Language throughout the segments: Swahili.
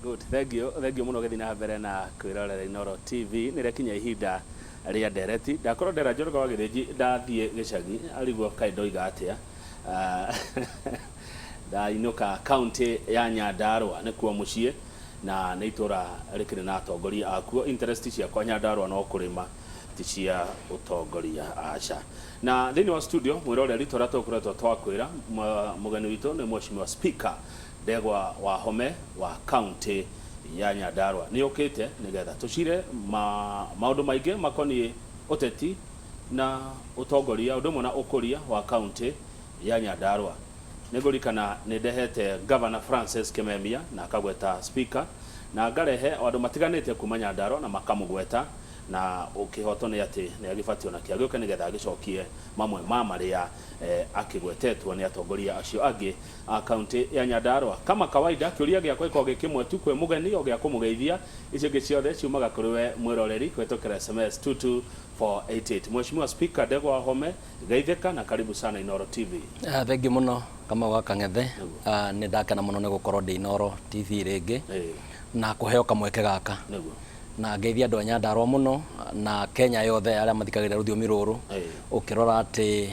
Good, thank you muno githina mbere na kwirorera Inooro TV nirekinya ihinda ria ndereti ndakorwo ndera njoroga wa githiji ndathie gicagi arigwo kaindoiga atia ndainuka county ya Nyandarua nikuo mucie na nĩ itura rĩkĩrĩ na atongoria akuo interest ciakwa Nyandarua no kũrĩma ti cia ũtongoria aca na thĩinĩ wa studio mwĩroreri tũrĩa tũkoretwo twakwĩra mũgeni witũ nĩ mheshimiwa Spika Wahome wa county ya Nyandarua nĩ ũkĩte nĩgetha tũcire maũndũ maingĩ makoniĩ ũteti na ũtongoria ũndũ ũmwe na ũkũria wa county ya Nyandarua nĩngũrikana nĩ ndehete Governor Francis Kimemia na akagweta Speaker na ngarehe andũ matiganĩte kuma Nyandarua na makamũgweta na ũkĩhoto nĩ atĩ nĩ agĩbatio na kĩagĩũka nĩgetha agĩcokie mamwe ma marĩa akĩgwetetwo nĩ atongoria acio angĩ a county ya Nyandarua kama kawaida kĩũria gĩakwa gĩkoragwo gĩkĩmwe tu kwĩ mũgeni o gĩa kũmũgeithia icio ingĩ ciothe ciumaga kũrĩ we mwĩroreri kũhetũkĩra SMS 22488 Mheshimiwa Speaker Wahome geithĩka na karibu sana Inooro TV. Thank you muno kama waka ngethe nĩ ndakena mũno nĩ gũkorwo ndĩ Inooro TV rĩngĩ na kũheo kamweke gaka na ngeithia andũ a Nyandarua muno na Kenya yothe arĩa mathikagĩrĩria rũthiomi rũrũ ũkĩrora atĩ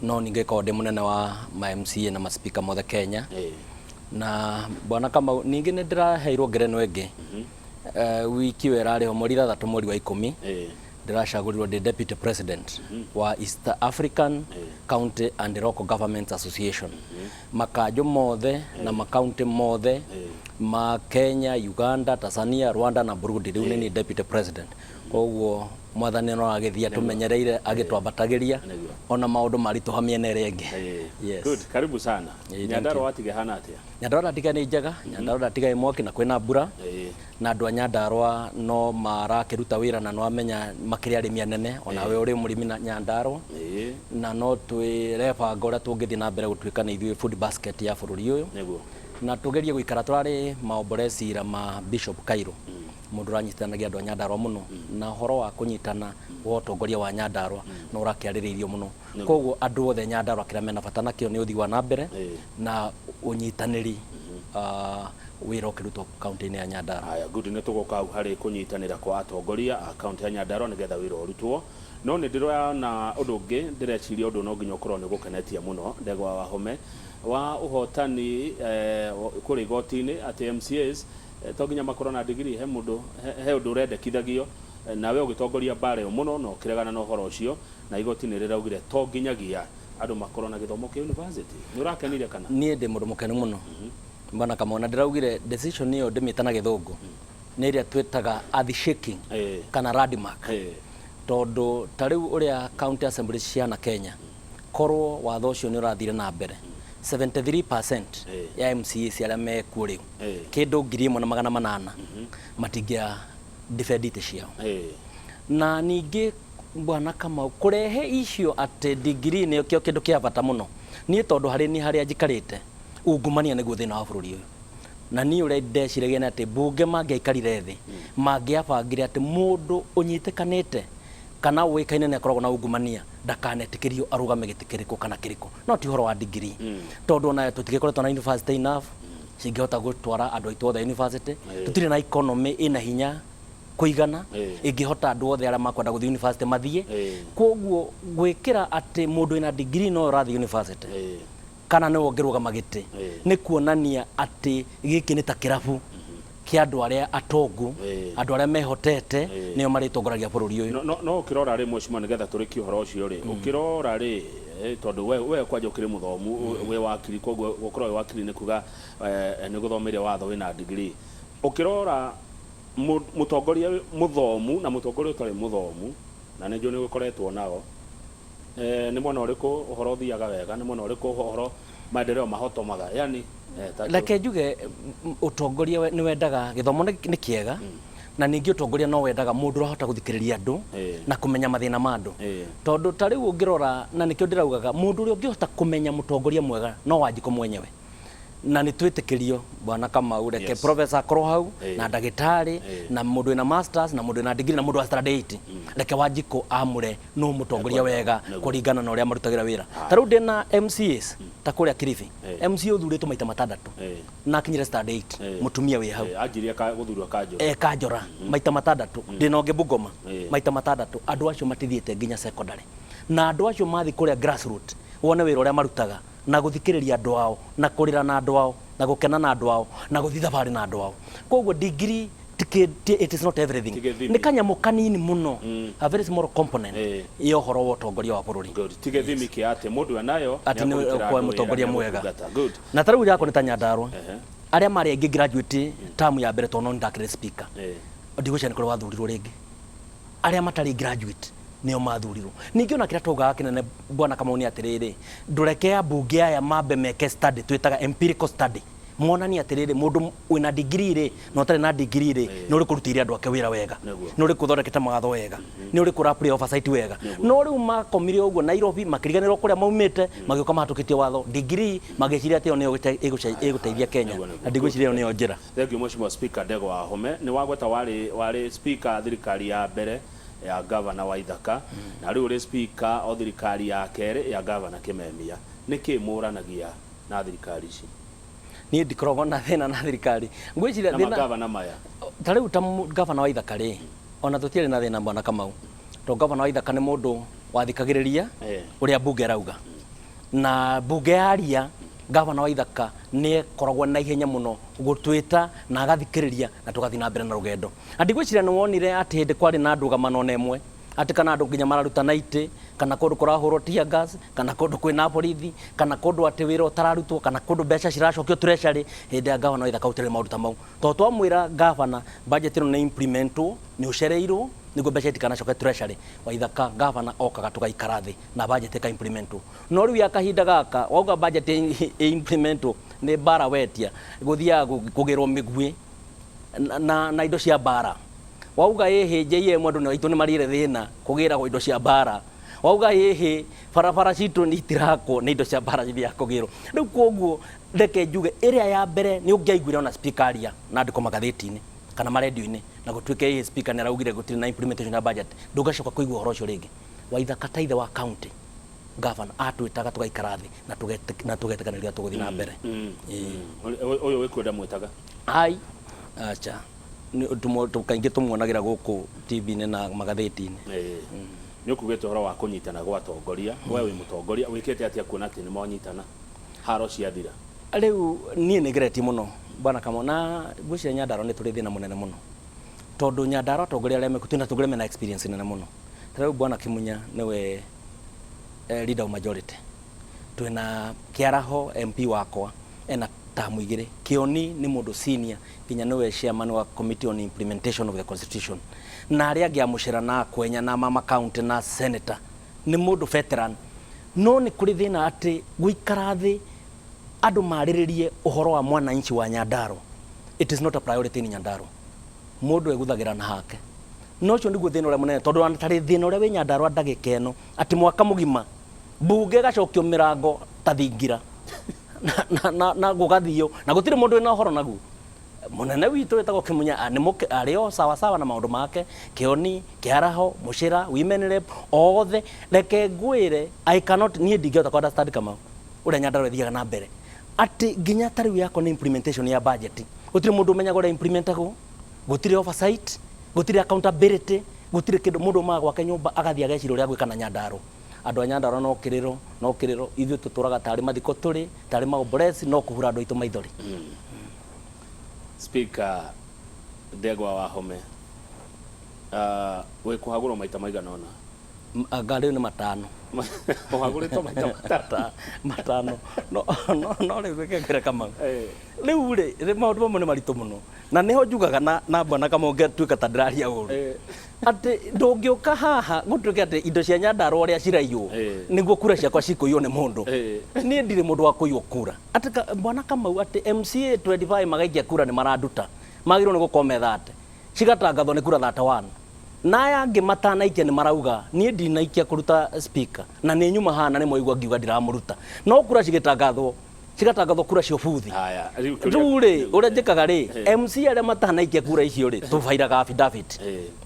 no ningĩkorwo ndĩ mũnene wa ma MCA na ma speaker mothe Kenya na bwana kama ningĩ nĩ ndĩraheirwo ngerenwa ĩngĩ wiki werarĩ ho mweri 3 mweri wa 10 ndĩracagũrirwo ndĩ deputy president wa East African County and Local Government Association makanjũ mothe na makaunti mothe ma Kenya, Uganda, Tanzania, Rwanda na Burundi rĩu nĩ deputy president koguo mwathani no agĩthia tũmenyereire agĩtwambatagĩria ona maũndũ maritũ hamiene rĩngĩ. Yes. Good, karibu sana. Nyandarua watige hana atia? Nyandarua tiga nĩ njega, Nyandarua tiga ĩmwaki na kwĩna mbura na andũ a Nyandarua no marakĩruta wĩra na no amenya makĩrĩ arĩmi anene ona we ũrĩ mũrĩmi na Nyandarua na no twĩrebanga ũrĩa tũngĩthiĩ na mbere gũtuĩka nĩ ithuĩ food basket ya bũrũri ũyũ na tugerie guikara turari maomboreci ira ma Bishop Kairo mundu ranyitanagia andu a Nyandarua muno na horo wa kunyitana wa utongoria wa Nyandarua no urakiaririirio muno koguo andu othe Nyandarua kira mena bata nakio ni uthi wa nambere na unyitaniri wira ukirutwo county-ini ya Nyandarua. Aya good ni tugoka hari kunyitanira kwa atongoria a county ya Nyandarua nigetha wira urutwo no ni ndirona undu ungi ndireciria undu no nginya ukorwo ni gukenetia muno Ndegwa Wahome wa uhotani kũrĩ igoti-inĩ atĩ MCAs to nginya makorwo na degree he mundu he undu urendekithagio nawe ũgĩtongoria bare mũno no kiregana na ũhoro ũcio na igoti-inĩ rĩraugire to nginyagia andũ makorwo na gĩthomo kĩa university nĩ ũrakenire kana? Niĩ ndĩ mũndũ mũkenu mũno mbana kama ona ndĩraugire decision ĩyo ndĩmĩta na gĩthũngũ nĩ ĩrĩa twĩtaga earth shaking kana landmark tondũ ta rĩu ũrĩa county assembly ciana Kenya korwo watho ũcio nĩ ũrathire na mbere 73% ya MCA ciarĩa mekuo rĩu kĩndũ 1,800 matingĩa defendite ciao na ningĩ bwana kama kũrehe icio atĩ degree nĩ kĩo kĩndũ kĩa bata mũno niĩ tondũ harĩ ni harĩa njikarĩte ungumania nĩguo thĩna wa bũrũri ũyũ na niĩ ũrĩa ndeciragia nĩ atĩ mbunge mangĩaikarire thĩ mangĩabangire atĩ mũndũ ũnyitĩkanĩte kana wĩkaine nĩ akoragwo na ungumania ndakanetĩkĩrio arũgame gĩtĩ kĩrĩkũ kana kĩrĩkũ no ti horo wa degree tondũ ona tũtigĩkoretwo na university enough cingĩhota gũtwara andũ aitũ othe university tũtirĩ na economy ĩna hinya kũigana ĩngĩhota andũ othe arĩa makwenda gũthiĩ university mathiĩ koguo gwĩkĩra atĩ mũndũ ena degree no ũrathiĩ university kana nĩ wongerũgama gĩtĩ nĩ kuonania atĩ gĩkĩ nĩ ta kĩrabu kia andu aria atongu andu aria mehotete nio maritongoragia bũrũri ũyũ no ukirora ri mheshimiwa nigetha turiki uhoro ucio ri ukirora ri tondu we kwanja ukiri muthomu we wakiri koguo gukorwo wakiri ni kuga ni guthomeire watho wina degree ukirora mutongoria muthomu na mutongoria utari muthomu na nĩ njũ nĩ gukoretwo nao ni mwena ũrĩkũ uhoro uthiaga wega ni mwena ũrĩkũ uhoro maendeleo mahotomaga yani lake njuge utongoria nĩ wendaga gĩthomo nĩ kĩega na ningĩ utongoria no wendaga mũndũ ũrahota gũthikĩrĩria andũ na kũmenya mathĩna ma andũ tondũ ta rĩu ũngĩrora na nĩkĩo ndĩraugaga mũndũ ũrĩa ũngĩhota kũmenya mũtongoria mwega no Wanjikũ mwenyewe na nĩ twĩtĩkĩrio bwana kama ureke professor akorwo hau na ndagĩtarĩ na mũndũ ena masters na mũndũ ena degree na mũndũ wa study reke Wanjikũ amũre no mũtongoria wega kũringana na ũrĩa marutagĩra wĩra ta rĩu ndĩna MCAs ta kũrĩa Kilifi MC ũthurĩtwo maita matandatũ na akinyire stand 8 mũtumia wĩ hau anjirie gũthurwo Kanjũra Kanjũra maita matandatũ ndĩna ũngĩ Bungoma maita matandatũ andũ acio matithiĩte nginya secondary na andũ acio mathi kũrĩa grassroots wone wĩra ũrĩa marutaga na gũthikĩrĩria andũ ao na kũrĩra na andũ ao na gũkena na andũ ao na gũthiĩ thabarĩ na andũ ao koguo degree it is not everything nĩ kanyamũ kanini mũno a very small component ya ũhoro wa ũtongoria wa bũrũri tige thimi kia atĩ mũndũ anayo atĩ nĩ kwa mũtongoria mwega na tarĩu yakwa nĩ ta Nyandarua arĩa marĩ aingĩ graduate term ya mbere tondũ ndakĩrĩ speaker ndigũcia nĩ kũrĩ wathurirwo rĩngĩ arĩa matarĩ graduate nĩo mathurirwo ningĩ ona kĩrĩa tũgaga kĩnene bwana Kamau nĩ atĩrĩrĩ ndũreke ambunge aya mambe meke study twĩtaga empirical study monani atĩrĩrĩ mũndũ wĩna degree rĩ na ũtarĩ na degree rĩ nĩ ũrĩ kũrutĩire andũ ake wĩra wega nĩ ũrĩ kũthondekete mawatho wega nĩ ũrĩ kũrapply oversight wega no rĩu makomire ũguo Nairobi makĩriganĩrwo kũrĩa maumĩte magĩũka mahatũkĩtie watho degree magĩciria atĩ nĩyo ĩgũteithia Kenya na ndigwĩciria nĩyo njĩra. Thengiũ Mheshimiwa Spika Ndegwa Wahome nĩ wagweta warĩ speaker thirikari ya mbere ya gavana wa Ithaka na rĩu ũrĩ speaker o thirikari ya kerĩ ya gavana Kĩmemia nĩkĩ mũranagia na thirikari ici? Niĩ ndikoragwo na thĩna na thirikari ngwĩciria thĩna na gavana maya ta rĩu ta gavana wa Ithaka rĩ ona tũtiarĩ na thĩna bwana Kamau to gavana wa Ithaka nĩ mũndũ wathikagĩrĩria ũrĩa bunge arauga na bunge yaria gavana wa Ithaka nĩ koragwo na ihenya mũno gũtwĩta na agathikĩrĩria na tũgathiĩ na mbere na rũgendo na ndigwĩciria nĩ wonire atĩ hĩndĩ kwarĩ na ndũgamano na ĩmwe atĩ kana andũ nginya mararuta naitĩ kana kũndũ kũrahũrwo tear gas kana kũndũ kwĩna borithi kana kũndũ atĩ wĩra ũtararutwo kana kũndũ mbeca ciracokio treasury hĩndĩ ya gavana wa Ithaka ũtarĩ maũndũ ta mau to twamwĩra gavana budget ĩno nĩ implementwo nĩ ũcereirwo nĩguo mbeca itikanacoke treasury wa Ithaka gavana okaga tũgaikara thĩ na budget ĩka implementwo no rĩu ya kahinda gaka wauga budget implementwo nĩ bara wetia gũthiaga kũgĩrwo mĩguĩ na indo cia bara wauga JM andũ nĩ aitũ nĩ marĩre thĩna kũgĩragwo indo cia bara wauga barabara citũ nĩ itirakwo nĩ indo cia bara iria kũgĩrwo rĩu koguo reke njuge ĩrĩa ya mbere nĩ ũngĩaiguire ona speaker aria na andĩko magathĩti-inĩ kana marendio-inĩ na gũtuĩke speaker nĩ araugire gũtirĩ na implementation ya budget ndũgacoka kũigua ũhoro ũcio rĩngĩ wa Ithaka ta ithe wa county gavana atwĩtaga tũgaikara thĩ na tũgetĩkanĩria tũgũthiĩ na mbere ũyũ wĩkwenda mwĩtaga ai acha kaingĩ tũmuonagĩra gũkũ TV-inĩ na magathĩti-inĩ nĩ ũkugĩte ũhoro wa kũnyitana gwa atongoria we wĩ mũtongoria wĩkĩte atĩa kuona atĩ nĩ mwanyitana haro ciathira rĩu niĩ nĩ ngeretie mũno bwana Kamau na ngwĩciria Nyandarua nĩ tũrĩ thĩna mũnene mũno tondũ Nyandarua atongoria arĩa mekuo twĩna atongoria mena experience nene mũno ta rĩu bwana Kimunya nĩwe leader of majority twĩna Kĩaraho MP wakwa ena tamu igĩrĩ Kĩoni nĩ mũndũ senior nginya nĩwe chairman wa committee on implementation of the constitution na arĩa angĩ amũcera na kwenya na mama county na senator nĩ mũndũ veteran no nĩ kũrĩ thĩna atĩ gũikara thĩ andũ marĩrĩrie ũhoro wa mwananchi wa Nyandarua it is not a priority in Nyandarua mũndũ egũthagĩra na hake no ũcio nĩguo thĩna ũrĩa mũnene tondũ atarĩ thĩna ũrĩa wĩ Nyandarua ndagĩka ĩno atĩ mwaka mũgima bunge gacokio mĩrango ta thingira na gũgathio na gũtirĩ mũndũ wĩna ũhoro naguo mũnene witũ wĩtagwo Kimunya arĩo sawa na maũndũ make Kĩoni Kĩaraho Mũcĩra women rep othe reke ngwĩre I cannot niĩ ndingĩhota kũ understand Kamau ũrĩa Nyandarua ĩthiaga na mbere atĩ nginya ta rĩu yakwa nĩ implementation ya budget gũtirĩ mũndũ ũmenyaga ũrĩa implementagwo gũtirĩ oversight gũtirĩ accountability gũtirĩ kĩndũ mũndũ maga gwake nyũmba agathiĩ ageciria ũrĩa gwĩka na Nyandarua andũ a Nyandarua no kĩrĩro ithuĩ tũtũraga tarĩ mathiko tũrĩ tarĩ maombolesi no kũhura andũ aitũ maithori. Spika Ndegwa Wahome wĩ kũhagũrwo maita maigana ona ngari nĩ matano ũhagũrĩtwo maita matano no rĩu gwĩkĩra Kamau rĩu rĩ maũndũ mamwe nĩ maritũ mũno na nĩho njugaga na bwana Kamau ngĩtuĩka ta ndĩraria ũru atĩ ndũngĩũka haha gũtuĩke atĩ indo cia Nyandarua ũrĩa ciraiywo nĩguo kura ciakwa cikũiywo nĩ mũndũ niĩ ndirĩ mũndũ wa kũiywo kura atĩ bwana Kamau atĩ MCA 25 magaikia kura nĩ maranduta magĩrĩirwo nĩ gũkorwo methate cigatangathwo nĩ kura 31 na aya angĩ matanaikia nĩ marauga niĩ ndinaikia kũruta speaker na nĩ nyuma hana nĩ mwaigua ngiuga ndiramũruta no kura cigĩtangathwo cigatangathwo kura cio buthi haya rĩu ũrĩa njĩkaga MC arĩa matanaikia kura icio tũbairaga affidavit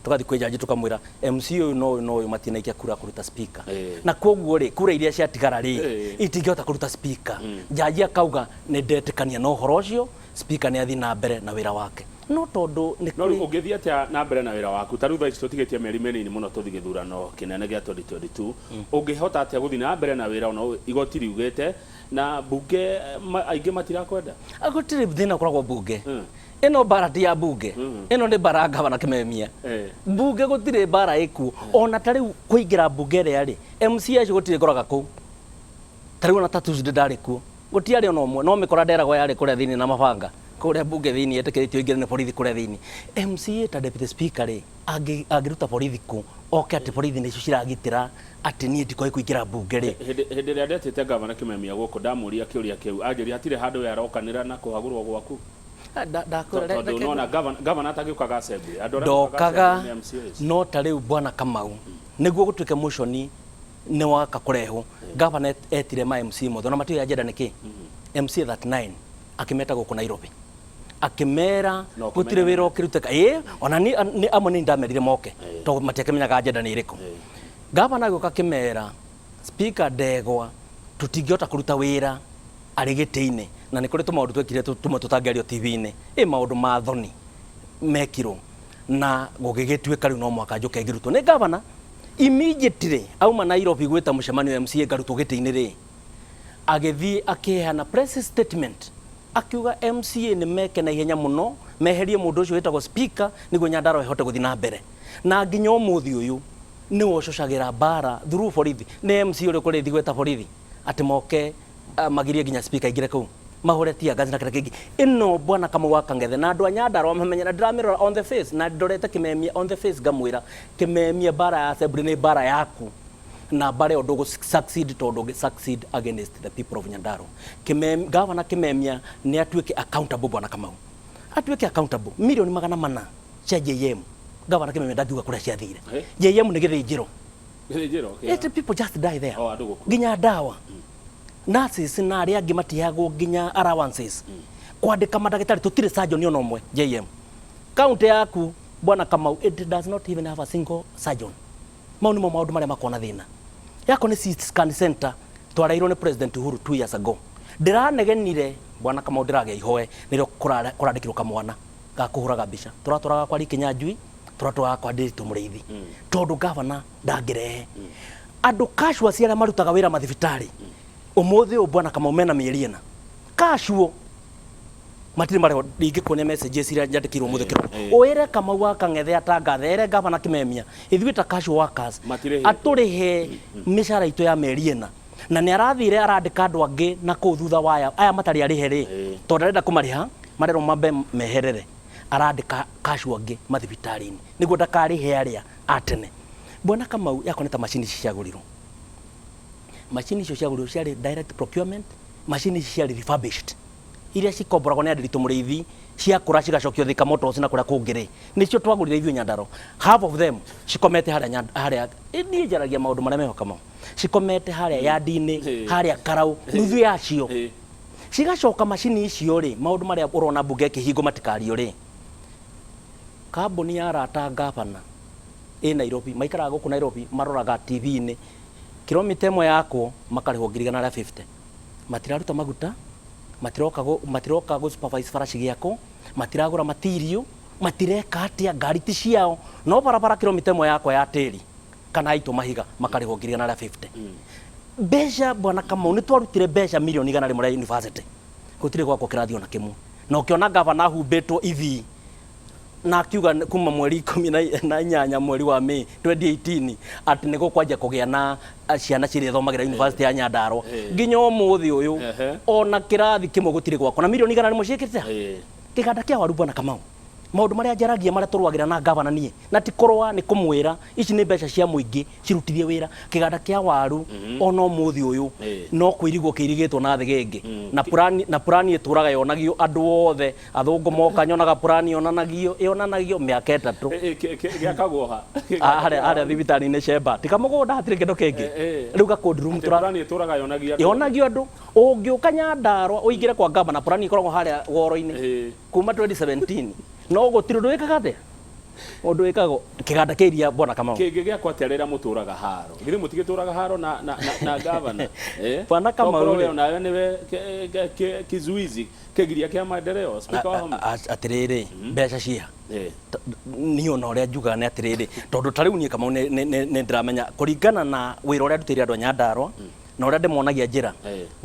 tũgathiĩ kwĩ jaji tũkamwĩra MC ũyũ no ũyũ matinaikia kura kũruta speaker na koguo kura iria ciatigara itingĩhota kũruta speaker jaji akauga nĩ ndetĩkania na ũhoro ũcio speaker nĩ athiĩ na mbere na wĩra wake no tondũ nĩ kũrĩ ũngĩthiĩ atĩa na mbere na wĩra waku ta rĩu thaa ici tũtigĩtie mĩeri mĩnini mũno tũthiĩ gĩthurano kĩnene gĩa 2022 ũngĩhota atĩa gũthiĩ na mbere na wĩra ona igoti riugĩte na bunge aingĩ matirakwenda gũtirĩ thĩna ũkoragwo bunge ĩno bara ti ya bunge ĩno nĩ bara ngavana Kĩmemia bunge gũtirĩ bara ĩkuo ona ta rĩu kũingĩra bunge ĩrĩa MC acio gũtirĩ ngoraga kũu ta rĩu ona ta Tuesday ndarĩ kuo gũtiarĩ ona ũmwe no mĩkora nderagwo yarĩ kũrĩa thĩinĩ na mabanga kũrĩa bunge thĩinĩ etĩkĩrĩtio ingĩre nĩ borithi kũrĩa thĩinĩ MC ta deputy speaker angĩruta borithi kũ oke atĩ borithi nĩcio ciragitĩra atĩ niĩ ndikoĩ kũingĩra bunge hĩndĩ ĩrĩa ndetĩte ngavana Kĩmemia gũkũ ndamũria kĩũria kĩu anjĩria hatirĩ handũ yarokanĩra na kũhagũrwo gwaku tondũ nona ngavana atagĩũkaga assembly ndokaga no ta rĩu bwana Kamau nĩguo gũtuĩke motion nĩ waka kũrehwo ngavana etire ma MC mothe na matiyo ajenda nĩkĩ MC 39 akimeta gũkũ Nairobi akimera gũtirĩ wĩra ũkĩrutĩka ona nĩ amwe nĩ ndamerire moke tondũ matiakĩmenyaga ajenda nĩ ĩrĩkũ ngavana agĩũka akĩmera speaker ndegwa tũtingĩhota kũruta wĩra arĩ gĩtĩ-inĩ na nĩ kũrĩ tũmaũndũ twekire tũmwe tũtangĩario TV-inĩ maũndũ ma thoni mekirwo na gũgĩgĩtuĩka rĩu no mwaka njũke ngĩrutwo nĩ ngavana immediately auma Nairobi gwĩta mũcemanio MCA ngarutwo gĩtĩ-inĩ agĩthiĩ akĩheana press statement akiuga MCA nĩ meke na ihenya mũno meherie mũndũ ũcio wĩtagwo speaker nĩguo Nyandarua ĩhote gũthiĩ na mbere na nginya ũmũthĩ ũyũ nĩ wococagĩra bara through borithi nĩ MC ũrĩa kũrĩthi gwĩta borithi atĩ moke magirie nginya speaker ingire kũu mahũre tia gazi na kĩrĩa kĩngĩ ĩno bwana Kamau wa Kang'ethe na andũ a Nyandarua mamenyera ndiramĩrora on the face na ndorete Kĩmemia on the face ngamwĩra Kĩmemia bara ya assembly nĩ bara yaku na bare ũndũ succeed tondũ ũngĩ succeed against the people of Nyandarua gavana Kĩmemia nĩ atuĩke accountable bwana Kamau atuĩke accountable milioni 400 cia JM gavana Kĩmemia ndakiuga kũrĩa ciathire JM nĩ gĩthĩnjĩro people just die there nginya ndawa nurses na arĩa angĩ matihagwo nginya allowances kwandĩka mandagĩtarĩ tũtirĩ surgeon ona ũmwe JM county yaku bwana Kamau it does not even have a single surgeon mau nĩmo maũndũ marĩa makona thĩna yako nĩ CT scan center twarairwo nĩ president Uhuru 2 years ago ndĩranegenire bwana Kamau ndĩragĩa ihoe nĩrĩo kũrandĩkirwo kamwana ga kũhuraga mbica tũratũraga kwa Kinyanjui tũratũraga kwa Ndiritu Mũrĩithi tondũ gavana ndangĩrehe andũ casual arĩa marutaga wĩra mathibitarĩ ũmũthĩ ũyũ bwana Kamau mena mĩeri ĩna casual matirĩ marĩho ndingĩkuonia messages iria nyandĩkĩirwo mũthĩ kĩroko ũĩre Kamau wa Kang'ethe atangathe ere gavana Kĩmemia ithuĩ ta casual workers atũrĩhe mĩcara itũ ya mĩeri ĩna na nĩ arathire arandĩka andũ angĩ na kũu thutha waya aya matarĩ arĩhe tondũ arenda kũmarĩha marerwo mambe meherere arandĩka casual angĩ mathibitarĩ-inĩ nĩguo ndakarĩhe arĩa atene bwana Kamau yako nĩ ta macini ciagũrirwo macini icio ciagũrirwo ciarĩ direct procurement macini icio ciarĩ refurbished iria cikomboragwo nĩ Ndiritu Mũrĩithi ciakũra cigacokio Thika Motors na kũrĩa kũngĩrĩ nĩcio twagũrire ithuĩ Nyandarua half of them cikomete harĩa niĩ njaragia maũndũ marĩa meho Kamau cikomete harĩa yandi-inĩ harĩa Karau nuthu yacio cigacoka macini icio maũndũ marĩa ũrona bunge kĩhingo matikario kambuni ya arata ngavana Nairobi maikaraga gũkũ Nairobi maroraga TV-inĩ kilomita ĩmwe yakwo makarĩhwo 150 matiraruta maguta matiroka go supervise farashi gĩako matiragũra material matireka atĩa ngari ti ciao no barabara kilomita ĩmwe yakwo ya tĩri kana aitũ mahiga makarĩhwo 150 mbeca bwana Kamau nĩ twarutire mbeca milioni 100 rĩmwe university gũtirĩ gwakwo kĩrathi ona kĩmwe na ũkĩona gavana humbĩtwo ithi na akiuga kuma mweri 18 mweri wa May 2018 atĩ nĩ gũkwanjia kũgĩa na ciana cirĩ thomagĩra university ya Nyandarua nginya ũmũthĩ ũyũ ona kĩrathi kĩmwe gũtirĩ gwakwo na milioni 100 rĩmwe ciĩkĩte kĩganda kĩa waru bwana Kamau maundu maria njaragia maria turwagira na gavana nie na ti korwa ni kumwira ici ni mbeca cia muingi cirutithie wira kiganda kia waru ona muthi uyu no kwirigwo kirigitwo na thigenge na purani ituraga yonagio andu othe athungu moka nyonaga purani yonanagio miaka 3 giakagwo ha haria thibitari ni shemba tika mugunda hatire kindu kingi riu ga code room purani ituraga yonagio andu ungiuka Nyandarua uingire kwa gavana purani ikoragwo haria woro-ini kuma 2017 no gutire ndu wikaga atia undu wikago kiganda kiria bwana Kamau kingi giakwa terera muturaga haro ngire mutigituraga haro na gavana bwana Kamau wewe nawe niwe kizuizi kigiria kia maendeleo Spika Wahome atiriri mbeca cia ni ona uria njuga ni atiriri tondu tariu nie Kamau ni ndiramenya kuringana na wira uria ndutire andu Nyandarua na uria ndimonagia njira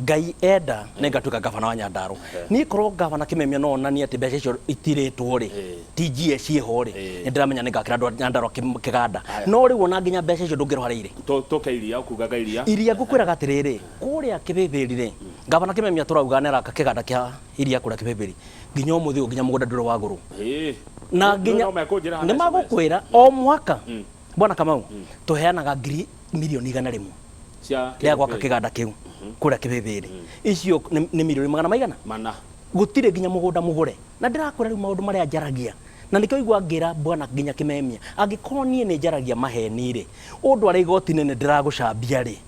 ngai enda ne ngatuka gavana wa Nyandarua ni korwo gavana kimemia no onania ati mbeca icio itiritwo ri TGS ciho ri ndiramenya ni ngakira andu Nyandarua kiganda no riu ona nginya mbeca icio ndungiroha iria tokairia ukugaga iria ngukwiraga atiriri kuria kibibiri ri gavana kimemia turauga ne raka kiganda kia iria kuria kibibiri nginya umuthi nginya mugunda nduro wa guru na nginya ni magukwira o mwaka bwana Kamau tuheanaga ngiri milioni 100 ria gwaka kiganda kiu kuria kibibiri icio ni milioni magana gutire nginya mugunda mugure na ndirakwira riu maundu maria njaragia na nikio igwa ngira bwana nginya kimemia angikorwo nie ni njaragia maheni ri undu ari igoti-ini ni ndiragucambia ri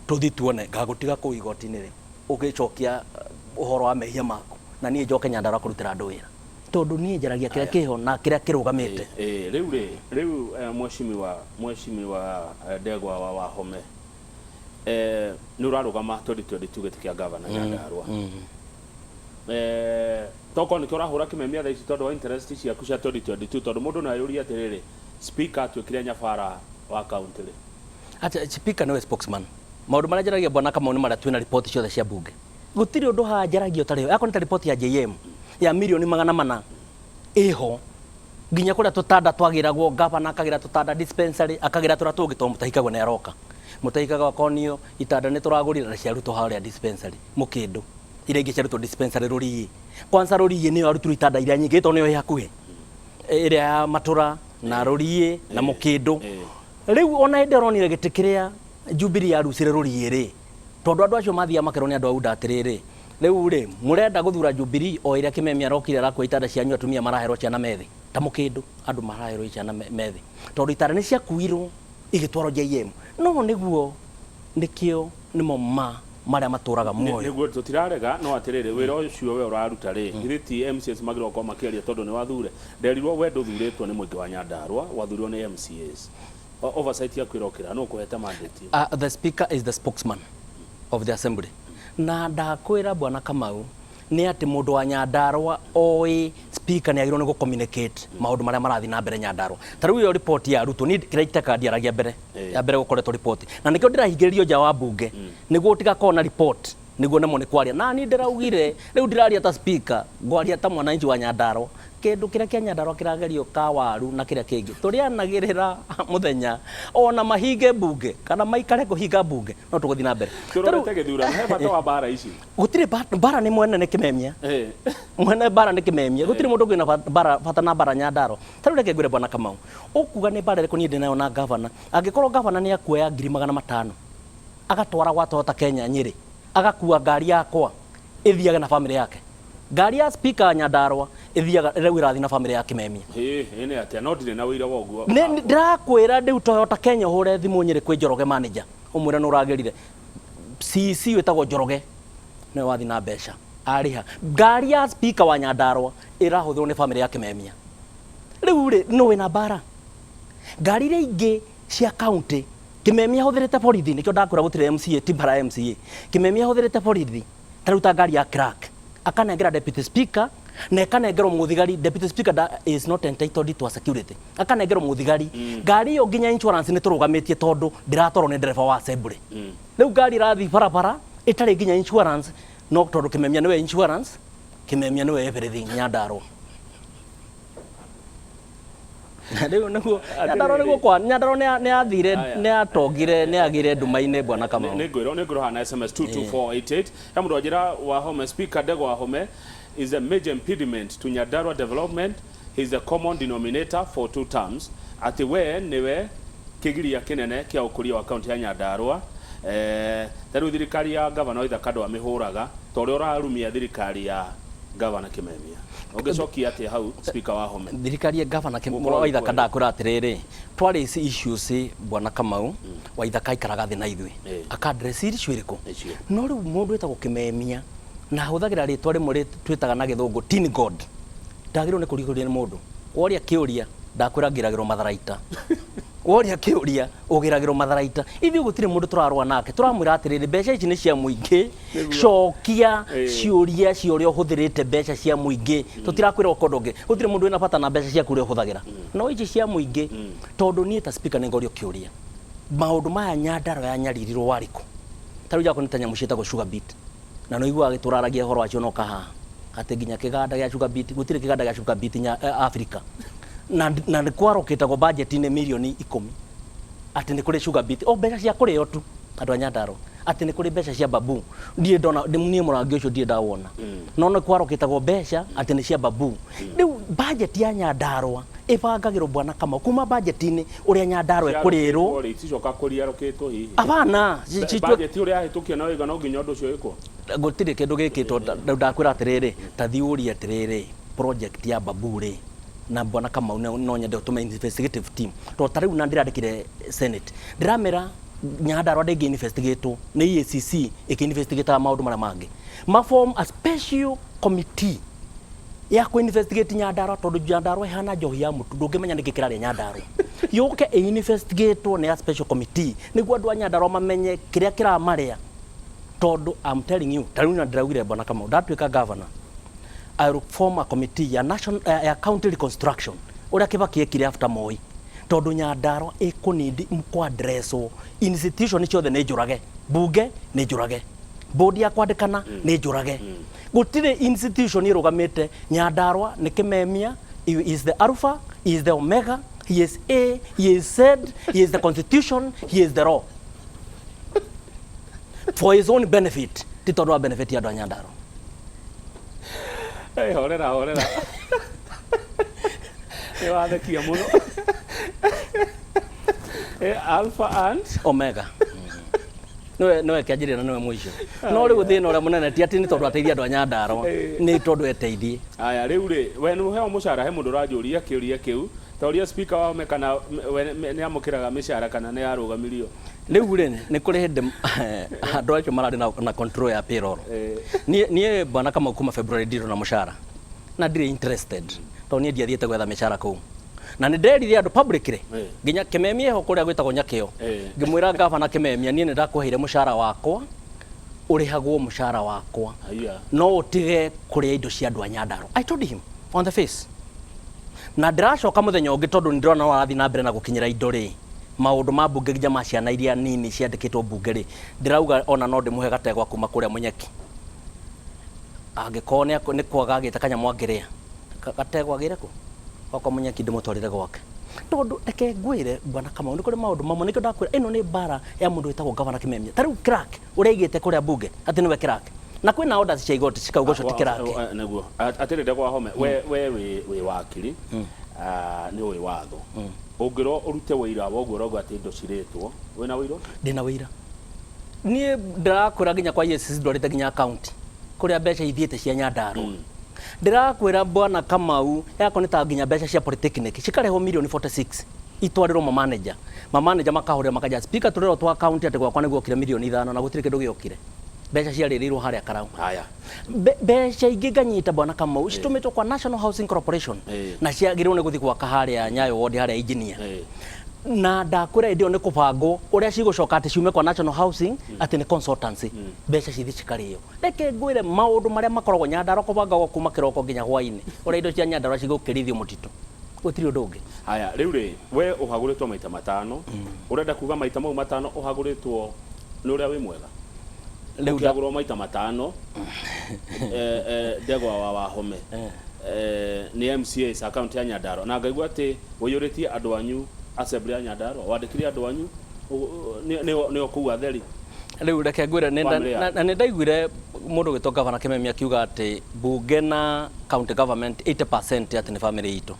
tuthi tuone ngagutiga ku igoti-ini ri ugicokia uhoro wa mehia maku na nie njoke Nyandarua kurutira andu wira tondu nie njaragia kiria kiho na kiria kirugamite riu mweshimiwa Ndegwa wa Wahome ni urarugama 2022 gitikia gavana Nyandarua toko ni urahura kimemia tha ici tondu wa interest ciaku cia 2022 tondu mundu na yuria atiriri Spika atwikire nyabara wa county ri ati Spika no spokesman maundu maria njaragia bwana Kamau ni maria twina report ciothe cia bunge gutiri undu ha njaragio tari akoni ta report ya JM ya milioni 400 iho nginya kuria tutanda twagiragwo gavana akagira tutanda dispensary akagira turatungi to mutahikagwo ne aroka mutahikaga wakonio itanda ni turagurira cia ruto haria dispensary mukindu ire ingi cia ruto dispensary ruri kwanza ruri ni arutu itanda ira nyingi to ni hakuhi ire ya matura na ruri na mukindu riu ona nderonire gitikiria Jubilee arucire ruri ri tondu andu acio mathia makero ni andu auda atiriri riu ri murenda guthura Jubilee o ira kimemia arokire rakwa itanda cianyu atumia maraherwo ciana methi ta mukindu andu maraherwo ciana methi tondu itanda ni cia kuirwo igitwaro JM no niguo nikio nimo maria maturaga muoyo niguo tutirarega no atiriri wira ucio we uraruta ri ngiriti MCS magiro kwa makiria tondu ni wathure nderirwo we nduthuritwo ni muingi wa Nyandarua wathurirwo ni MCS oversight ya kwirokira no kuheta mandate the Speaker is the spokesman of the assembly na ndakwira bwana Kamau ni ati mundu wa Nyandarua oi Speaker ni agirwo ni communicate maundu maria marathi na mbere Nyandarua tariu yo report ya ruto ni kiraita kadi aragia mbere ya mbere gukoretwo report na nikio ndirahigirio nja wa bunge niguo tigakona report niguo nemo ni kwaria na ni ndiraugire riu ndiraria ta Speaker ngwaria ta mwananchi wa Nyandarua kindu kiria kia Nyandarua kiragerio ka waru na kiria kingi turianagirira muthenya ona mahinge bunge kana maikare kuhinga bunge no tuguthi na mbere turorete githura he bata wa bara ici gutire bara ni mwene ni kimemia mwene bara ni kimemia gutire mundu gwina bara bata na bara Nyandarua tariu reke ngwire bwana Kamau ukuga ni bara reko ni ndinayo na gavana angikorwo gavana ni akuoya 500,000 agatwara gwatota Kenya Nyeri agakua ngari yakwa ithiaga na family yake ngari ya Speaker Nyandarua ithiaga irathi na family ya kimemia ni atia no ndire na wira woguo ni ndirakwira ndiu Toyota Kenya hure thimu Nyeri kwi Njoroge manager umwira no ragerire CC wetagwo Njoroge ni wathi na mbeca ariha ngari ya Speaker wa Nyandarua irahuthirwo ni family ya kimemia riu ri no wina bara ngari ire ingi cia county kimemia huthirite borithi nikio ndakura gutire MCA tibara MCA kimemia huthirite borithi taruta ngari ya crack akanengera deputy speaker na akanengerwo muthigari deputy speaker is not entitled to a security akanengerwo muthigari ngari yo nginya insurance ni turugamitie tondu ndiratorwo ni ndereva wa assembly riu ngari rathi barabara itari nginya insurance no tondu kimemia niwe insurance kimemia niwe everything Nyandarua riu niguo Nyandarua niguo kwa Nyandarua ni athire ni atongire ni agire ndumaine bwana Kamau ni ngwiro hana SMS 22488 ya mundu ajira Wahome Speaker Ndegwa Wahome is a major impediment to Nyandarua development. He is the common denominator for 2 terms. Ati we niwe kigiria kinene kia ukuria wa county ya Nyandarua. Taru thirikari ya governor Ithaka Andũ amihuraga tore urarumia thirikari ya governor Kimemia. Ogecokia ati hau Spika Wahome. Thirikari ya governor Kimemia Ithaka ndakura atiriri twari ici issues bwana Kamau wa Ithaka ikaraga thi na ithui aka address issue iriku no riu mundu etagwo Kimemia na huthagira ritwa rimwe twitaga na githungu tin god ndagirwo ni kuriguria ni mundu woria kiuria ndakwira ngiragirwo matharaita woria kiuria ugiragirwo matharaita ithi gutire mundu turarwa nake turamwira atiriri mbeca ici ni cia muingi cokia ciuria cioria uhuthirite mbeca cia muingi tutirakwira ukondonge gutire mundu ena bata na mbeca cia kuria uhuthagira no ici cia muingi tondu nie ta speaker ningorio kiuria maundu maya Nyandarua ya nyaririrwo wariku taru jako nitanya mucietagwo sugar beet na no igwa gituraragia horo acio no kaha ati nginya kiganda gia sugar beet gutire kiganda gia sugar beet Africa na ni kwaroketagwo budget ni milioni 10 ati ni kuri sugar beet o mbeca cia kurio tu andu a Nyandarua ati ni kuri mbeca cia babu ndie ndona nie murangi ucio ndie ndawona no ni kwaroketagwo mbeca ati ni cia babu riu budget ya Nyandarua ibangagirwo bwana kama kuma budget ni uria Nyandarua ekurirwo icoka kuriaroketwo hihi abana budget uria hitukia na wiga no nginya undu ucio iko gutire kindu gikitwo ndakwira atiriri tathiuria atiriri project ya babu ri na bwana kama no nyende utuma investigative team to tariu na ndirandikire senate ndiramera Nyandarua ndingi investigate ni EACC ikinvestigate maundu mara mangi ma form a special committee ya ku investigate Nyandarua tondu Nyandarua ihana njohi ya mutu ndungimenya niki kirari Nyandarua yuke investigate ni a special committee niguo andu a Nyandarua mamenye kiria kiramaria tondu I'm telling you tariu na ndiraugire bwana kama ndatwika governor I will form a committee ya national ya county reconstruction uria Kibaki ekire after Moi tondu Nyandarua ikunidi mko addresso institution ciothe ni njurage bunge ni njurage bodi ya kwandikana ni njurage gutire institution irugamite Nyandarua ni Kimemia he is the alpha he is the omega he is A he is Z he is the constitution he is the law for his own benefit titorwa benefit ya Nyandarua. Hey, horera. Ewathekia muno. Alpha and omega. No kiajiri na no mwisho. No riu thina ura munene ti ati ni tondu ateithia andu a Nyandarua ni tondu eteithie. Aya riu ri we nu heo mucara he mundu rajuria kiuria kiu. Toria Spika Wahome kana ni amukiraga mishara kana ni arugamirio. Riu ri ni kuri hinde andu acio marari na control ya payroll. Nie bwana kama kuma February ndiro na mushara na ndire interested to nie ndiathiete gwetha mishara kuu na ni nderithia andu publicly nginya Kimemia ho kuria gwitagwo Nyakio ngimwira governor Kimemia nie ndakuheire mushara wakwa urihagwo mushara wakwa no utige kuria indo cia andu a Nyandarua. I told him on the face na ndiracoka muthenya ungi tondu ndirona warathi na mbere na gukinyira indo ri maundu ma bunge nginya ma ciana iria nini ciandikitwo bunge ri ndirauga ona no ndimuhe gategwa kuma kuria Munyeki agikone ni kwaga agita kanyamu angiria gategwa agire ku kwa Munyeki ndimutwarire gwake tondu eke ngwire bwana kama ndi kuri maundu mamwe nikyo ndakwira ino ni bara ya mundu witagwo governor Kimemia tariu crack uria igite kuria bunge ati niwe crack na kwina orders cia igoti cikaugo cio tikirake naguo atiri ndegwa Wahome we wakiri ni we watho ungiro urute wira woguo rogo ati ndo ciretwo wina wira ndina wira nie ndirakwira nginya kwa EACC ndorite nginya account kuria mbeca ithiete cia Nyandarua ndirakwira bwana Kamau yako nita nginya mbeca cia polytechnic cikareho milioni 46 itwarirwo ma manager makahurira makaja speaker turero twa account ati gwakwa niguo kire milioni 5 na gutire kindu giokire mbeca ciaririrwo haria Karau haya mbeca ingi nganyita bwana Kamau citumitwo kwa National Housing Corporation na ciagirwo ni guthi gwaka haria Nyayo ward haria engineer na ndakwira ndio ni kubango uria cigucoka ati ciume kwa National Housing ati ni consultancy mbeca cithi cikario reke ngwire maundu maria makoragwo Nyandarua kubangagwo kuma kiroko nginya hwaini uria indo cia Nyandarua cigukirithio mutito gutiri undu ungi haya riu ri we uhaguritwo maita matano urenda kuga maita mau matano uhaguritwo ni uria wi mwega riu ndagurwo maita matano ndegwa wa Wahome ni MCA account ya Nyandarua na ngaigua ati wiyuritie andu anyu assembly ya Nyandarua wandikire andu anyu ni okuwa theri Riu reke ngwire na ndaiguire mundu gitwa Governor Kimemia akiuga ati bunge na county government 80% ati ni family itu.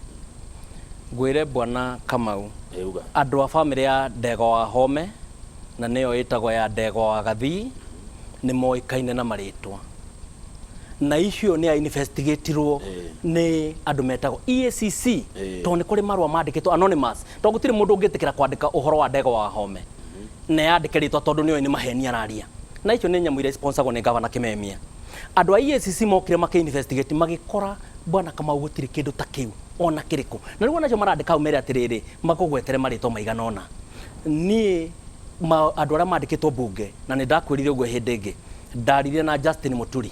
Ngwire bwana Kamau andu a family ya Ndego Wahome na niyo itagwo ya Ndego wa Gathii ni moikaine na maritwa na icio ni investigatirwo ni andu metagwo EACC to ni kuri marwa mandikitwo anonymous to gutire mundu ungitikira kwandika uhoro wa Ndego Wahome na yandike ritwa tondu niyo ni maheni araria na icio ni nyamu irresponsible ni Governor Kimemia. Andu a EACC mokire maki-investigate magikora bwana Kamau gutire kindu ta kiu ona kiriko na riu nacio marandika umere atiriri makugwetere marito maigana ona ni andu aria mandikitwo bunge na ni ndakwirire uguo hindi ingi ndarire na Justin Muturi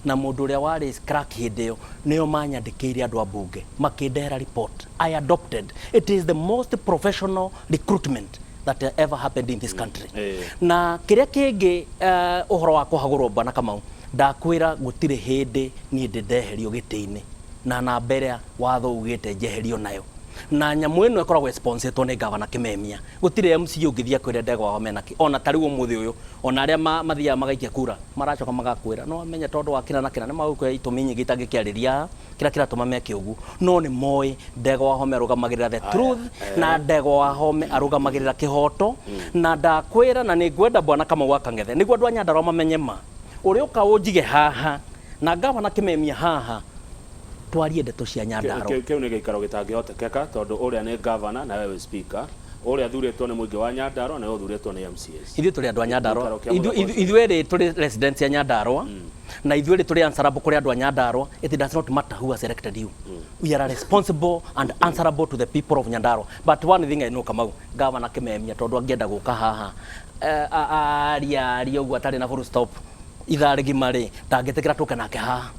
na mundu uria wari crack hindi yo niyo manyandikiire andu a bunge makindehera report. I adopted. It is the most professional recruitment that ever happened in this country. Na kiria kingi uhoro wa kuhagurwo bwana Kamau ndakwira gutire hindi ni ndeherio giti-ini na na mbere watho ugite njeherio nayo na nyamu ino ikoragwo responsible ni Governor Kimemia. Gutire MC ungithia kwire Ndego Wahome naki ona tari umuthi uyu ona aria mathia magaikia kura maracoka magakwira no menye tondu wakina na kina ni magukwa itumi nyingi itangikiariria kira tuma meke ugu no ni moi Ndego Wahome arugamagirira the truth na Ndego Wahome arugamagirira kihoto na ndakwira na ni ngwenda bwana Kamau akangethe niguo andu a Nyandarua mamenye ma uri uka unjige haha na Governor Kimemia haha twarie ndeto cia Nyandarua kiu ni gikaro gitangihotekeka tondu uria ni governor na wewe speaker uria thuritwo ni muingi wa Nyandarua na wewe thuritwo ni MCS. Ithuĩ tũrĩ andũ a Nyandarua ithuĩ ri tũrĩ residents ya Nyandarua na ithuĩ ri tũrĩ answerable kũrĩ andũ a Nyandarua. It does not matter who has elected you. We are responsible and answerable to the people of Nyandarua. But one thing I know Kamau Governor Kimemia tondu angienda guka haha aria uguo atari na full stop ithaa rigima ri ndangitikira tuke nake haha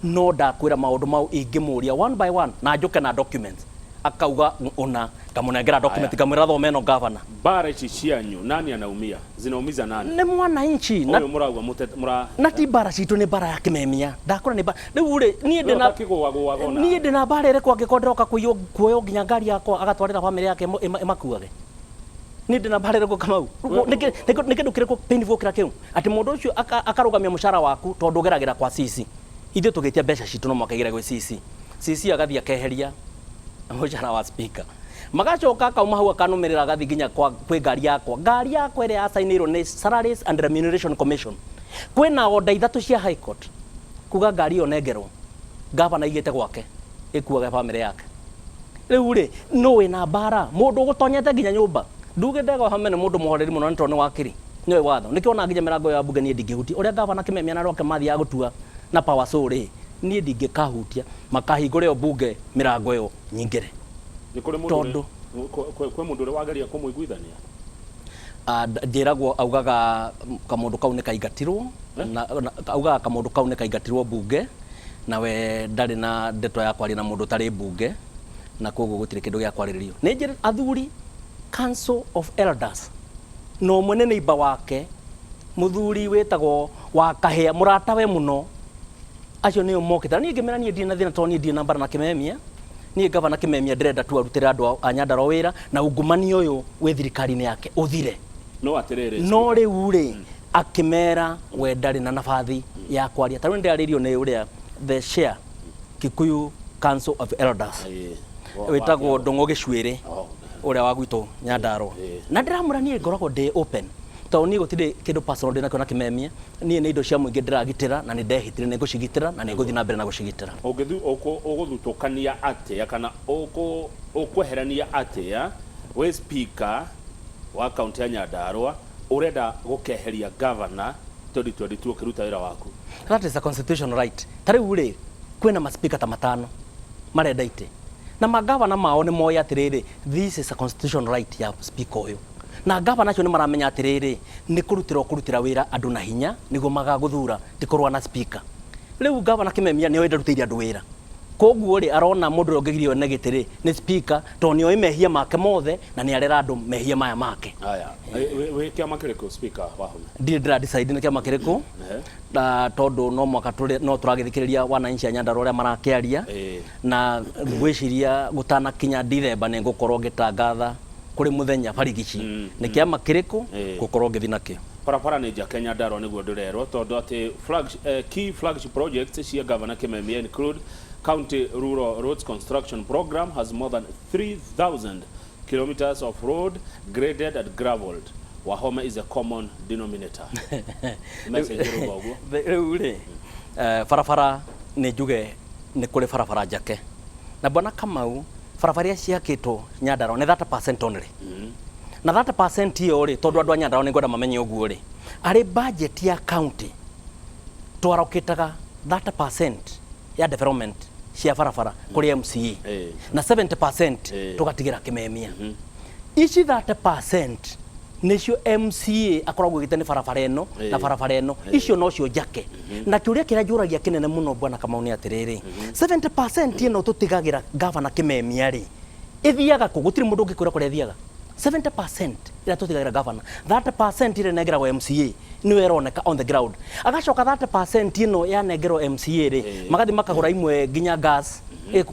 no ndakwira maundu mau ingimuria one by one na njuke na documents akauga ona kamunengera document kamwira thome no governor. Bara ici cianyu nani anaumia zinaumiza nani? Ni mwananchi na muragwa na ti bara citu ni bara ya Kimemia ndakora ni bara riu ri nie ndina bara ire kwa ngikondroka kuoyo nginya ngari yakwa agatwarira family yake imakuage ni ndina bara ire Kamau ni kindu kiriko painful kira kiu ati mundu ucio akarugamia mushara waku tondu geragira kwa CC ithuĩ tũgĩtia mbeca citũ no makaigĩra gwĩ CC agathia keheria mushara wa speaker magacoka akauma hau akanumirira agathi nginya kwĩ ngari yakwa ĩrĩa yasainirwo nĩ Salaries and Remuneration Commission kwĩna order ithatu cia High Court kuga ngari ĩyo nengerwo Governor igĩte gwake ĩkuaga family yake. Rĩu rĩ no wĩna mbara mũndũ gũtonyete nginya nyũmba nduge Ndego Wahome nĩ mũndũ mũhoreri mũno nĩ tondũ nĩ wakiri nĩwe watho nĩkĩo ona nginya mĩrango ya bunge niĩ ndingĩhutia ũrĩa Governor Kimemia na roke mathiaga gũtua na power sore niĩ ndingĩkahutia makahingũre yo bunge mirango yo nyingire ni kuri mundu kwe mundu uri wageria kumwiguithania njiragwo augaga kamundu kau ni kaingatirwo na augaga kamundu kau ni kaingatirwo bunge na we ndari na ndeto ya kwari na mundu tari bunge na koguo gutire kindu gya kwariririo ni njira athuri Council of Elders no mwene neighbor wake muthuri wetagwo wa kahea muratawe muno acio niyo mokita ni ngimera ni ndina thina to ni ndina mbara na Kimemia ni Governor Kimemia ndirenda tu arutira andu a Nyandarua wira na ungumani uyu we thirikari-ini yake uthire no atiriri no riu ri akimera we ndari na nafathi ya kwaria taru ndaririo ni uria the share Kikuyu Council of Elders wetagwo Ndung'u Gicwiri uria wagwito Nyandarua na ndiramura ni ngoragwo ndi open to ni gutire kindu personal ndina kona Kimemia ni indo cia muingi ndiragitira na ni ndehitire ni gucigitira na ni nguthi na mbere na gucigitira uguthutukania atia kana ukweherania atia we speaker wa county ya Nyandarua urenda gukeheria governor 2022 ukiruta wira waku. That is a constitutional right. Tariu ri kwina ma speaker ta matano marenda ite na magavana mao ni moya atiriri this is a constitutional right ya speaker uyu na governor acio ni maramenya atiriri ni kurutira wira andu na hinya niguo magaguthura tikorwa na speaker. Riu Governor Kimemia ni oenda rutira andu wira koguo ri arona mundu ongegirio na gitiri ni speaker to ni oimehia make mothe na ni arera andu mehia maya make. Aya we kiama kiriko speaker Wahome ndira decide ni kiama kiriko da tondu no mwaka tuli no turagithikiriria wananchi a Nyandarua uria marakiaria na gwiciria gutana kinya Dithemba ni ngukorwo ngitangatha kuri muthenya barigici ni kiama kiriko gukorwo ngithi nakio. barabara nĩ njake Nyandarua nĩguo ndĩrerwo tondũ atĩ key flagship projects cia Governor Kimemia include County Rural Roads Construction Program has more than 3,000 kilometers of road graded and gravelled. Wahome is a common denominator. Rĩu rĩ barabara nĩ njuge nĩ kũrĩ barabara njake na bwana Kamau barabara iria ciakĩtwo Nyandarua nĩ 30% only. Na 30% iyo rĩ tondũ andũ a Nyandarua nĩ ngwenda mamenye ũguo rĩ arĩ budget ya county twaroketaga 30% ya development cia barabara kũrĩ MCA na 70% tũgatigira Kimemia. Ici 30% nicio MCA akoragwo gĩtene barabara ĩno na barabara ĩno icio no cio njake na kĩũria kĩrĩa njũragia kĩnene mũno bwana Kamau nĩ atĩrĩrĩ 70% ĩno tũtigagira Governor Kimemia rĩ ithiaga kũ gũtirĩ mũndũ ũngĩkwĩra kũrĩa ithiaga 70% ĩrĩa tũtigagira Governor 30% ĩrĩa negeragwo MCA nĩwe ĩroneka on the ground agacoka 30% ĩno ya negerwo MCA rĩ magathi makagũra imwe nginya gas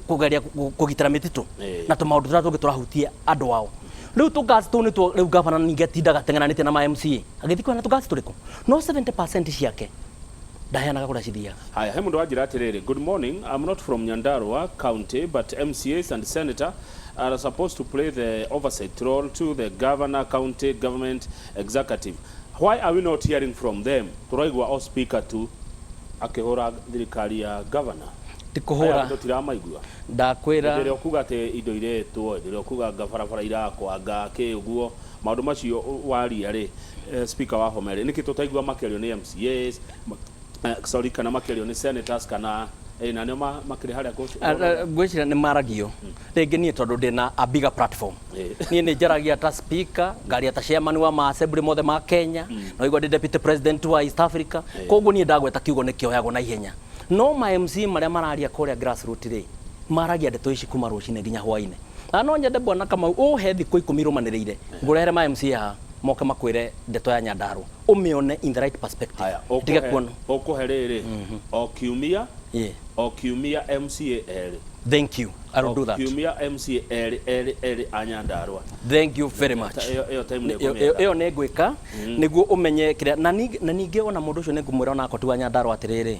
kũgeria kũgitĩra mĩtitũ na tũmaũndũ tũrĩa tũngĩ tũrahutia andũ ao rĩu tũgas tũu nĩ rĩu Governor ningĩ atindaga teng'eranĩte na ma MCA agĩthiĩ kwena tũgas tũrĩkũ no 70% ciake ndaheanaga kũrĩa cithiaga. Haya, he mũndũ wanjĩra atĩrĩrĩ, good morning, I'm not from Nyandarua County but MCAs and Senator are supposed to play the oversight role to the Governor, County Government, Executive. Why are we not hearing from them? Tũraigua o speaker tu akĩhũra thirikari ya Governor. Tikuhũra tũtiramaigua ndakwĩra rĩrĩa ukuga atĩ indo iretwo rĩrĩa ukuga barabara irakwanga kĩ ũguo maũndũ macio waria rĩ Spika Wahome rĩ nĩkĩ tũtaigua makĩario nĩ MCAs sorry kana makĩario nĩ senators kana na nĩo makĩrĩ harĩa ngwĩciria nĩ maragio rĩngĩ niĩ tondũ ndĩna a bigger platform niĩ nĩ njaragia ta speaker ngaria ta chairman wa ma assembly mothe ma Kenya na igwa deputy president wa East Africa koguo niĩ ndagweta kiugo nĩ kĩoyagwo na ihenya no ma MC marĩa mararia kũrĩa grassroots rĩ maragia ndeto ici kuma rũcinĩ nginya hwainĩ na no nyende bwana Kamau ũhe thikũ 10 rũmanĩrĩire ngũrehere ma MC haha moke makwĩre ndeto ya Nyandarua ũmĩone in the right perspective tiga kuona ũkũhe rĩrĩ o kiumia MCA erĩ. Thank you, I will do that. Kiumia MCA erĩ a Nyandarua. Thank you very much. Ĩyo nĩ ngwĩka nĩguo ũmenye kĩrĩa na ningĩ ona mũndũ ũcio nĩ ngũmwĩra ona akoti wa Nyandarua atĩrĩrĩ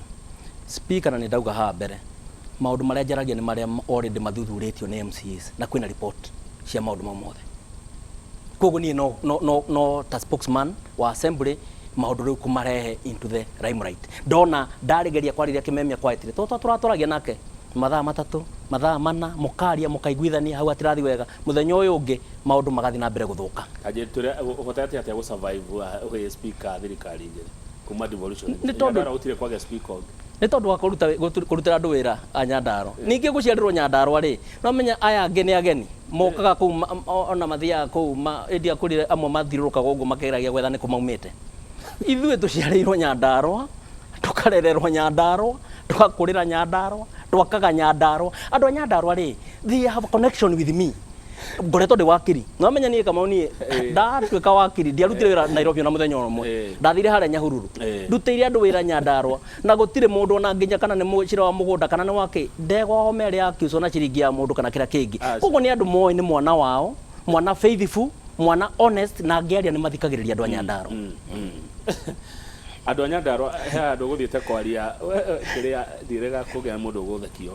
speaker na nĩ ndauga haha mbere maũndũ marĩa njaragia nĩ marĩa already mathuthurĩtio nĩ MCAs na kwĩna report cia maũndũ mau mothe koguo niĩ no ta spokesman wa assembly maũndũ rĩu kũmarehe into the limelight ndona ndarĩgeria kwarĩria Kimemia kwetire tũratũragia nake mathaa 3 mathaa 4 mũkaria mũkaiguithania hau atirathi wega mũthenya ũyũ ũngĩ maũndũ magathi na mbere gũthũka ajĩtũre ũhotete atĩa gũ survive we speaker thirikari ngere kuma devolution nĩ tondũ ũtire kwage speaker nĩ tondũ wa kũrutĩra andũ wĩra a Nyandarua ningĩ gũciarĩrwo Nyandarua rĩ no menya aya angĩ nĩ ageni mokaga kũu ona mathiaga kũu endia kũrire amwe mathirũrũkaga ũguo makĩgeragia gwetha nĩ kũmaumĩte ithuĩ tũciarĩirwo Nyandarua tũkarererwo Nyandarua tũgakũrĩra Nyandarua twakaga Nyandarua andũ a Nyandarua rĩ they have a connection with me ngoretwo ndĩ wakiri no menya niĩ Kamau niĩ ndatuĩka wakiri ndiarutire wĩra Nairobi na mũthenya ũmwe ndathire harĩa Nyahururu ndutĩire andũ wĩra Nyandarua na gũtirĩ mũndũ ona nginya kana nĩ mũcira wa mũgũnda kana nĩ wake ndegwa Wahome ya kiuso na ciringi ya mũndũ kana kĩrĩa kĩngĩ ũguo nĩ andũ moĩ nĩ mwana wao mwana faithful mwana honest na angĩaria nĩ mathikagĩrĩria andũ a Nyandarua andũ a Nyandarua he andũ gũthiĩte kwaria kĩrĩa ndirega kũgĩa mũndũ gũthekio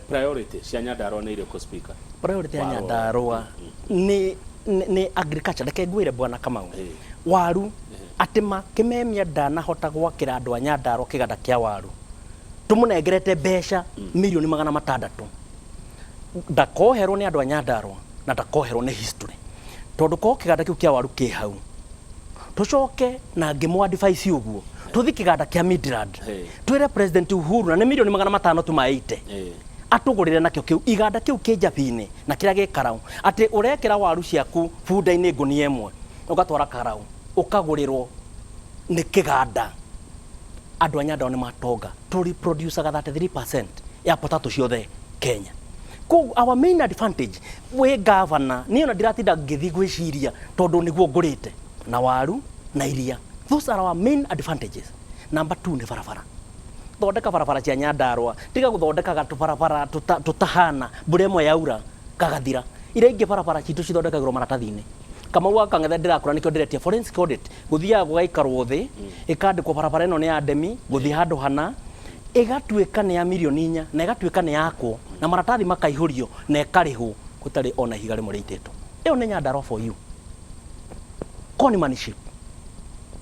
priority cia Nyandarua nĩ irĩkũ speaker priority ya Nyandarua ni agriculture reke ngwĩre bwana Kamau waru atĩma Kimemia ndanahota gwakĩra andũ a Nyandarua kĩganda kĩa waru tũmũnengerete mbeca milioni 600 ndakoherwo nĩ andũ a Nyandarua na ndakoherwo nĩ history tondũ ko kĩganda kĩu kĩa waru kĩ hau tũcoke na ngĩmũ advice ũguo tuthi kĩganda kĩa Midland twĩre president Uhuru na nĩ milioni 500 tumaite atũgũrĩre nakĩo kĩu iganda kĩu kĩ Japinĩ na kĩrĩa gĩ Karau atĩ ũrekĩra waru ciaku bunda-inĩ ngũnia ĩmwe ũgatwara Karau ũkagũrĩrwo nĩ kĩganda andũ a Nyandarua nĩ matonga tũri producer 33% ya potato ciothe Kenya our main advantage we governor niĩ ona ndiratinda ngĩthiĩ gwĩciria tondũ nĩguo ngũrĩte na waru na iria those are our main advantages. Number 2 ni barabara thondeka barabara cia Nyandarua tiga gũthondekaga tũbarabara tũtahana mbura ĩmwe yaura kagathira ire ingĩ barabara citũ cithondekagĩrwo maratathi-inĩ kama wakangetha ndirakora nikyo ndiretia forensic audit guthiaga gugaikarwo thi ikandikwo barabara ino ni ya ndemi guthi handu hana igatuika ni ya milioni 4 na igatuika ni yakwo na maratathi makaihurio na ikarihwo gutari ona ihiga rimwe riitetwo iyo ni Nyandarua for you conmanship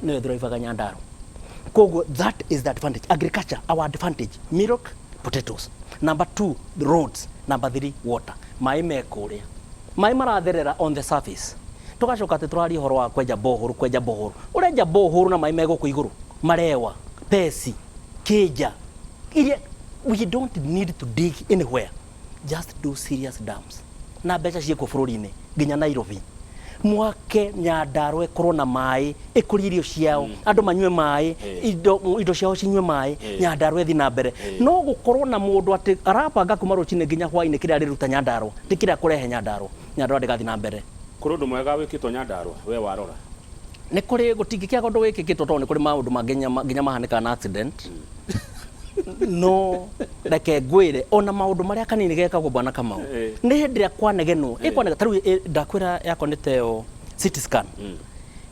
no driver Nyandarua kogo that is the advantage agriculture our advantage milk potatoes number 2 the roads number 3 water mai mekuria mai maratherera on the surface tugacoka turari horo wa kwenja bohoro urenja bohoro na mai meguku iguru marewa pesi keja we don't need to dig anywhere just do serious dams na becha cieko bururi-ini nginya Nairobi mwake Nyandarua ikorwo na mai ikuri irio ciao andu manywe mai indo ciao cinywe mai Nyandarua ithi na mbere no gukorwo na mundu ati arapanga kuma rucine nginya hwaini kiria riruta Nyandarua tikiria kurehe Nyandarua ndigathi na mbere kuri undu mwega wikitwo Nyandarua we warora ni kuri gutingikia undu wikikitwo to ni kuri maundu manginya mahanika na accident no reke ngwire ona maundu maria kanini gekagwo bwana Kamau ni hindi ya kwanegenwo ikwanega taru ndakwira yakonete CT scan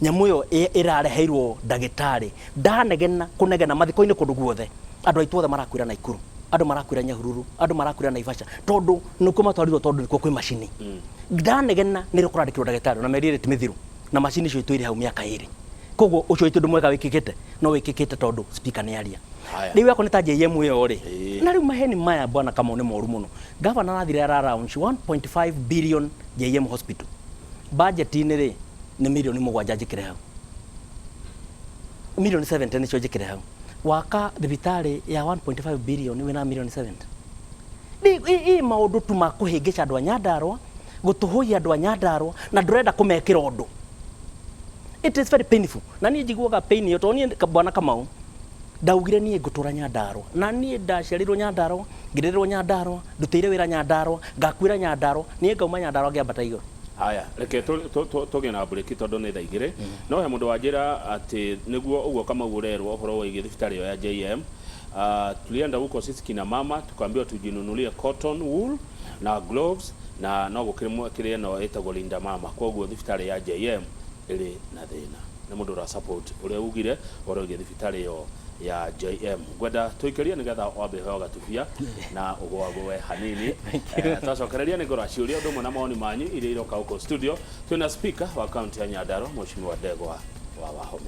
nyamu yo irareheirwo ndagitari ndanegena kunegena mathiko-ini kundu guothe andu aitu othe marakwira na Ikuru andu marakwira Nyahururu andu marakwira na Ivasha tondu nuko matwarirwo tondu niko kwi macini ndanegena ni rukurandikirwo ndagitari na merire timithiru na macini icio itwire hau miaka 2 koguo ucio itu mwega wikikite no wikikite tondu speaker ni aria riu yako nita JM yo ri na riu maheni maya bwana Kamau ni moru muno governor arathire around 1.5 billion JM hospital budget ni ri ni milioni 7 njikire hau milioni 70 nicio njikire hau waka thibitari ya 1.5 billion wina milioni 70 i maundu tu makuhingica andu a Nyandarua gutuhuia andu a Nyandarua na ndurenda kumekira undu it is very painful na ni njiguaga pain yo to ni bwana Kamau ndaugire nie ngutura Nyandarua na nie ndaciarirwo Nyandarua ngirirwo Nyandarua ndutire wira Nyandarua ngakwira Nyandarua nie ngauma Nyandarua ngiambata iguru haya reke tuge na break tondu ni thaigire no he mundu wanjira ati niguo uguo kama urerwo uhoro wigi thibitari yo ya JM tulienda huko sisi kina mama tukaambiwa tujinunulie cotton wool na gloves na no gukirimo kire no etagwo linda mama koguo thibitari ya JM iri na thina na mundu ra support uria ugire uhoro wigi thibitari yo ya JM gwenda tuikeria nigetha wambe hoga tufia na ugwagwe hanini tacokereria ni ngora ciuria ndu mona maoni manyu iria iroka huko studio twina speaker wa county ya Nyandarua mheshimiwa Spika Wahome